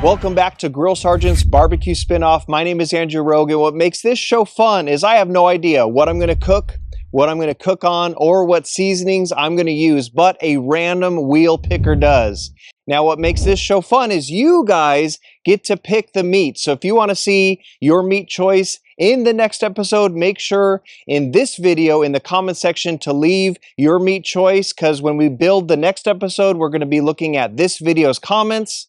Welcome back to Grill Sergeant's BBQ Spin Off. My name is Andrew Rogan. What makes this show fun is I have no idea what I'm going to cook, what I'm going to cook on, or what seasonings I'm going to use, but a random wheel picker does. Now, what makes this show fun is you guys get to pick the meat. So if you want to see your meat choice in the next episode, make sure in this video in the comment section to leave your meat choice, because when we build the next episode, we're going to be looking at this video's comments.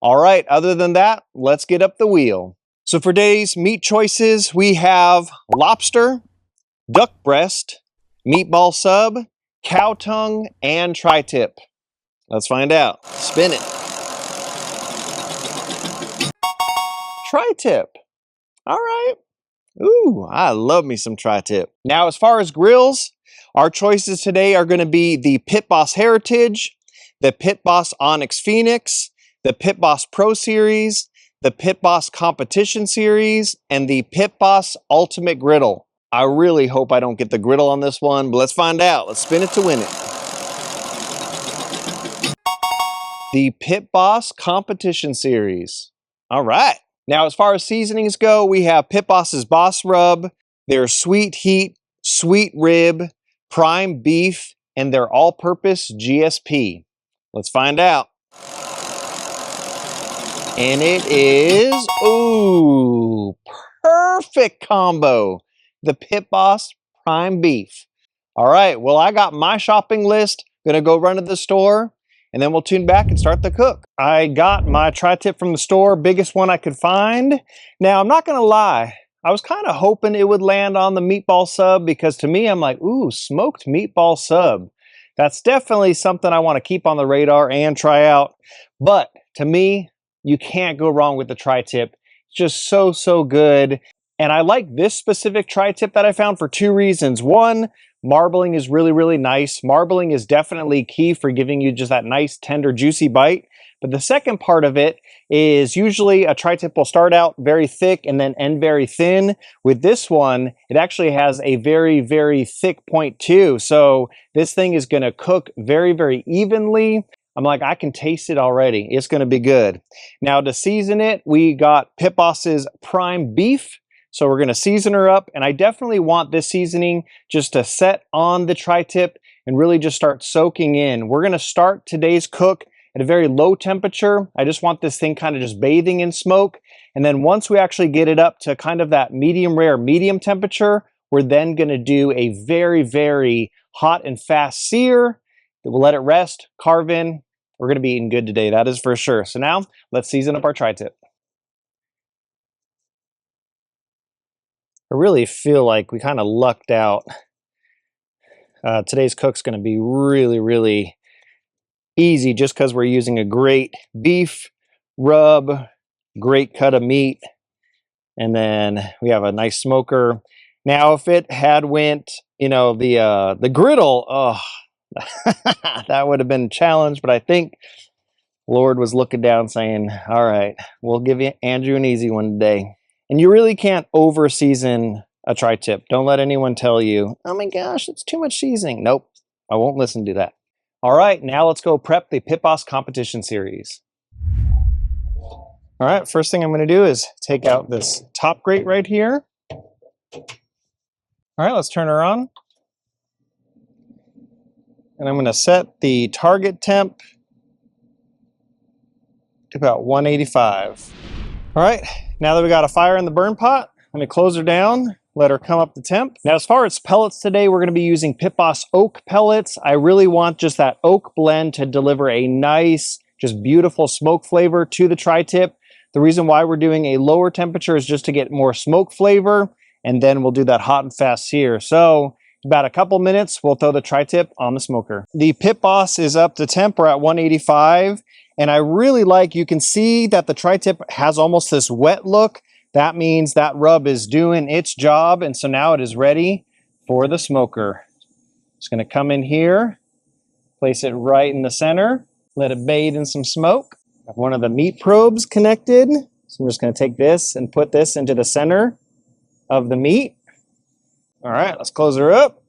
All right, other than that, let's get up the wheel. So for today's meat choices, we have lobster, duck breast, meatball sub, cow tongue, and tri-tip. Let's find out. Spin it. Tri-tip. All right. Ooh, I love me some tri-tip. Now, as far as grills, our choices today are going to be the Pit Boss Heritage, the Pit Boss Onyx Phoenix, the Pit Boss Pro Series, the Pit Boss Competition Series, and the Pit Boss Ultimate Griddle. I really hope I don't get the griddle on this one, but let's find out. Let's spin it to win it. The Pit Boss Competition Series. All right. Now, as far as seasonings go, we have Pit Boss's Boss Rub, their Sweet Heat, Sweet Rib, Prime Beef, and their all-purpose GSP. Let's find out. And it is, ooh, perfect combo. The Pit Boss Prime Beef. All right, well, I got my shopping list. Gonna go run to the store, and then we'll tune back and start the cook. I got my tri-tip from the store, biggest one I could find. Now, I'm not gonna lie, I was kind of hoping it would land on the meatball sub, because to me, I'm like, ooh, smoked meatball sub. That's definitely something I want to keep on the radar and try out. But to me, you can't go wrong with the tri-tip. It's just so good. And I like this specific tri-tip that I found for two reasons. One, marbling is really nice. Marbling is definitely key for giving you just that nice, tender, juicy bite. But the second part of it is usually a tri-tip will start out very thick and then end very thin. With this one, it actually has a very thick point too. So this thing is going to cook very evenly. I'm like, I can taste it already. It's going to be good. Now, to season it, we got Pit Boss's Prime Beef. So we're going to season her up. And I definitely want this seasoning just to set on the tri-tip and really just start soaking in. We're going to start today's cook at a very low temperature. I just want this thing kind of just bathing in smoke. And then once we actually get it up to kind of that medium rare, medium temperature, we're then going to do a very hot and fast sear. We'll let it rest, carve in. We're going to be eating good today, that is for sure. So now, let's season up our tri-tip. I really feel like we kind of lucked out. Today's cook's going to be really easy just because we're using a great beef rub, great cut of meat, and then we have a nice smoker. Now, if it had went, the griddle, oh, that would have been a challenge, but I think Lord was looking down saying, all right, we'll give you Andrew an easy one today. And you really can't over season a tri-tip. Don't let anyone tell you, oh my gosh, it's too much seasoning. Nope, I won't listen to that. All right, now let's go prep the Pit Boss Competition Series. All right, first thing I'm going to do is take out this top grate right here. All right, let's turn her on. And I'm going to set the target temp to about 185. All right, now that we got a fire in the burn pot, I'm going to close her down, let her come up to temp. Now, as far as pellets today, we're going to be using Pit Boss oak pellets. I really want just that oak blend to deliver a nice, just beautiful smoke flavor to the tri-tip. The reason why we're doing a lower temperature is just to get more smoke flavor, and then we'll do that hot and fast sear. So about a couple minutes, we'll throw the tri-tip on the smoker. The Pit Boss is up to temp. We're at 185. And I really like, you can see that the tri-tip has almost this wet look. That means that rub is doing its job. And so now it is ready for the smoker. Just going to come in here, place it right in the center, let it bathe in some smoke. I have one of the meat probes connected. So I'm just going to take this and put this into the center of the meat. All right, let's close her up.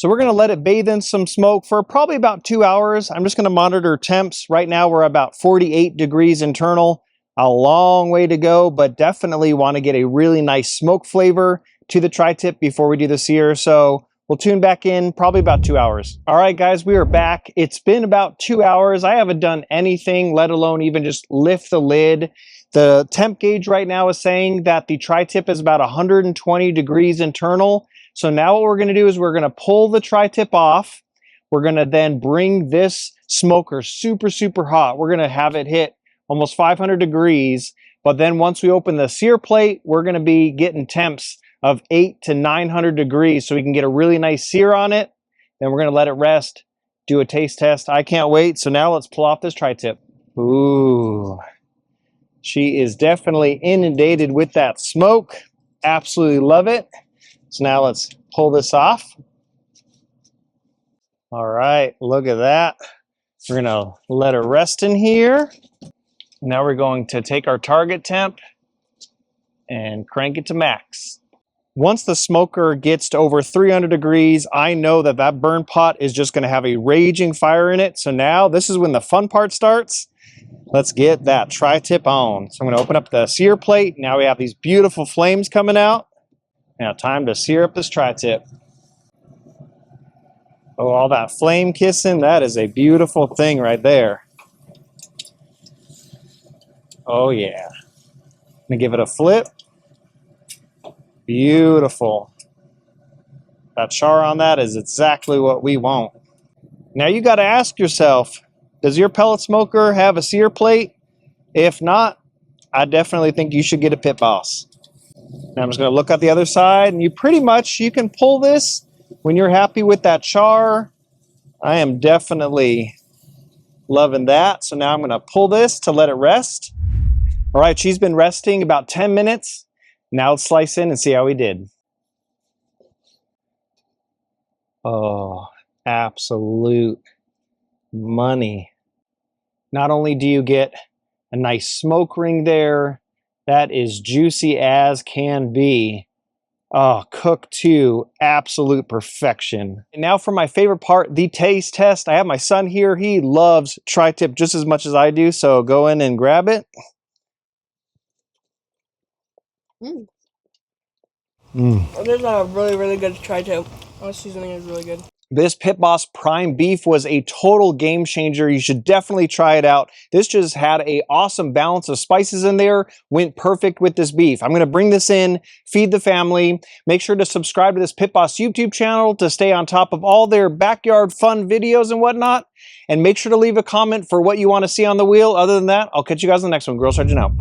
So we're gonna let it bathe in some smoke for probably about 2 hours. I'm just gonna monitor temps. Right now we're about 48 degrees internal. A long way to go, but definitely want to get a really nice smoke flavor to the tri-tip before we do the sear. So we'll tune back in probably about 2 hours. All right, guys, we are back. It's been about 2 hours. I haven't done anything, let alone even just lift the lid. The temp gauge right now is saying that the tri-tip is about 120 degrees internal. So now what we're going to do is we're going to pull the tri-tip off. We're going to then bring this smoker super, super hot. We're going to have it hit almost 500 degrees. But then once we open the sear plate, we're going to be getting temps of 800 to 900 degrees so we can get a really nice sear on it. Then we're going to let it rest, do a taste test. I can't wait. So now let's pull off this tri-tip. Ooh, she is definitely inundated with that smoke. Absolutely love it. So now let's pull this off. All right, look at that. We're going to let her rest in here. Now we're going to take our target temp and crank it to max. Once the smoker gets to over 300 degrees, I know that that burn pot is just going to have a raging fire in it. So now this is when the fun part starts. Let's get that tri-tip on. So I'm going to open up the sear plate. Now we have these beautiful flames coming out. Now time to sear up this tri-tip. Oh, all that flame kissing, that is a beautiful thing right there. Oh yeah. I'm gonna give it a flip. Beautiful. That char on that is exactly what we want. Now you got to ask yourself, does your pellet smoker have a sear plate? If not, I definitely think you should get a Pit Boss. Now I'm just going to look at the other side, and you can pull this when you're happy with that char. I am definitely loving that. So now I'm going to pull this to let it rest. All right, she's been resting about 10 minutes. Now let's slice in and see how we did. Oh, absolute money. Not only do you get a nice smoke ring there, that is juicy as can be. Oh, cooked to absolute perfection. And now for my favorite part, the taste test. I have my son here. He loves tri-tip just as much as I do, so go in and grab it. This is a really, really good tri-tip. The seasoning is really good. This Pit Boss Prime Beef was a total game changer. You should definitely try it out. This just had an awesome balance of spices in there. Went perfect with this beef. I'm going to bring this in, feed the family. Make sure to subscribe to this Pit Boss YouTube channel to stay on top of all their backyard fun videos and whatnot. And make sure to leave a comment for what you want to see on the wheel. Other than that, I'll catch you guys in the next one. Grill Sergeant out.